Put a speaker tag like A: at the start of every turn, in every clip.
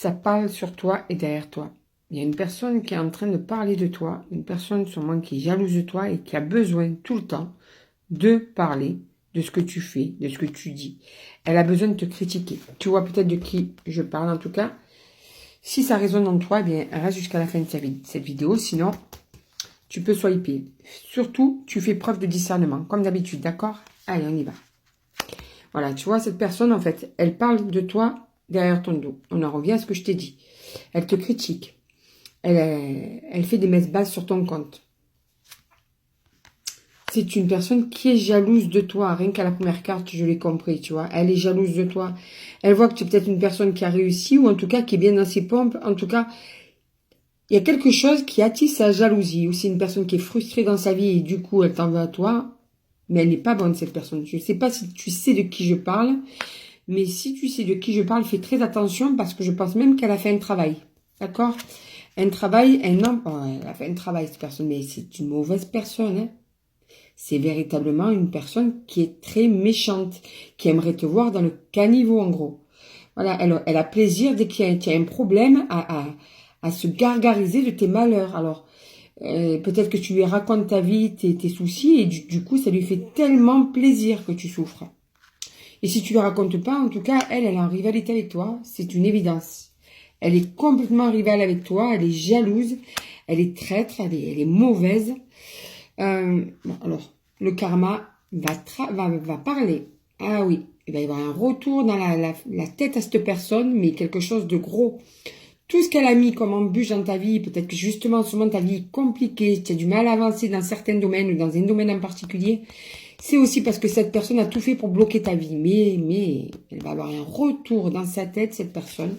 A: ça parle sur toi et derrière toi. Il y a une personne qui est en train de parler de toi, une personne sûrement qui est jalouse de toi et qui a besoin tout le temps de parler de ce que tu fais, de ce que tu dis. Elle a besoin de te critiquer. Tu vois peut-être de qui je parle en tout cas. Si ça résonne en toi, eh bien, reste jusqu'à la fin de cette vidéo. Sinon, tu peux swiper. Surtout, tu fais preuve de discernement, comme d'habitude, d'accord? Allez, on y va. Voilà, tu vois, cette personne, en fait, elle parle de toi derrière ton dos. On en revient à ce que je t'ai dit. Elle te critique. Elle fait des messes basses sur ton compte. C'est une personne qui est jalouse de toi. Rien qu'à la première carte, je l'ai compris, tu vois. Elle est jalouse de toi. Elle voit que tu es peut-être une personne qui a réussi ou en tout cas qui est bien dans ses pompes. En tout cas, il y a quelque chose qui attise sa jalousie. Ou c'est une personne qui est frustrée dans sa vie et du coup, elle t'en veut à toi. Mais elle n'est pas bonne, cette personne. Je ne sais pas si tu sais de qui je parle. Mais si tu sais de qui je parle, fais très attention parce que je pense même qu'elle a fait un travail. D'accord? Un travail, elle a fait un travail, cette personne. Mais c'est une mauvaise personne, hein. C'est véritablement une personne qui est très méchante, qui aimerait te voir dans le caniveau, en gros. Voilà, elle a plaisir dès qu'il y a un problème à se gargariser de tes malheurs. Alors, peut-être que tu lui racontes ta vie, tes soucis, et du coup, ça lui fait tellement plaisir que tu souffres. Et si tu lui racontes pas, en tout cas, elle est en rivalité avec toi, c'est une évidence. Elle est complètement rivale avec toi, elle est jalouse, elle est traître, elle est mauvaise. Bon, alors, le karma va parler. Ah oui, il va y avoir un retour dans la tête à cette personne, mais quelque chose de gros. Tout ce qu'elle a mis comme embûche dans ta vie, peut-être que justement, en ce moment, ta vie est compliquée, tu as du mal à avancer dans certains domaines ou dans un domaine en particulier, c'est aussi parce que cette personne a tout fait pour bloquer ta vie. Mais elle va avoir un retour dans sa tête, cette personne.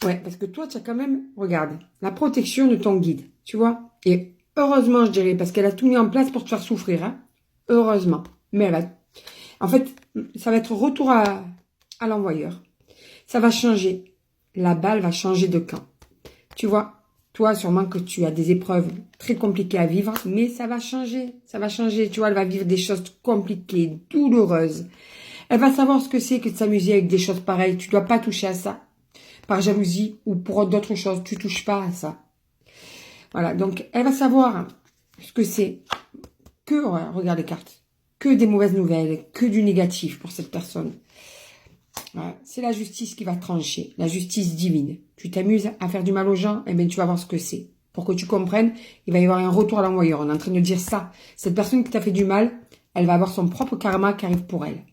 A: Ouais, parce que toi, tu as quand même, regarde, la protection de ton guide, tu vois. Et heureusement, je dirais, parce qu'elle a tout mis en place pour te faire souffrir, hein. Heureusement. Mais elle va, en fait, ça va être retour à l'envoyeur. Ça va changer. La balle va changer de camp. Tu vois, toi, sûrement que tu as des épreuves très compliquées à vivre, mais ça va changer. Ça va changer. Tu vois, elle va vivre des choses compliquées, douloureuses. Elle va savoir ce que c'est que de s'amuser avec des choses pareilles. Tu dois pas toucher à ça. Par jalousie ou pour d'autres choses, tu touches pas à ça. Voilà, donc elle va savoir ce que c'est. Regarde les cartes, que des mauvaises nouvelles, que du négatif pour cette personne. Voilà, c'est la justice qui va trancher, la justice divine. Tu t'amuses à faire du mal aux gens, eh bien tu vas voir ce que c'est. Pour que tu comprennes, il va y avoir un retour à l'envoyeur. On est en train de dire ça. Cette personne qui t'a fait du mal, elle va avoir son propre karma qui arrive pour elle.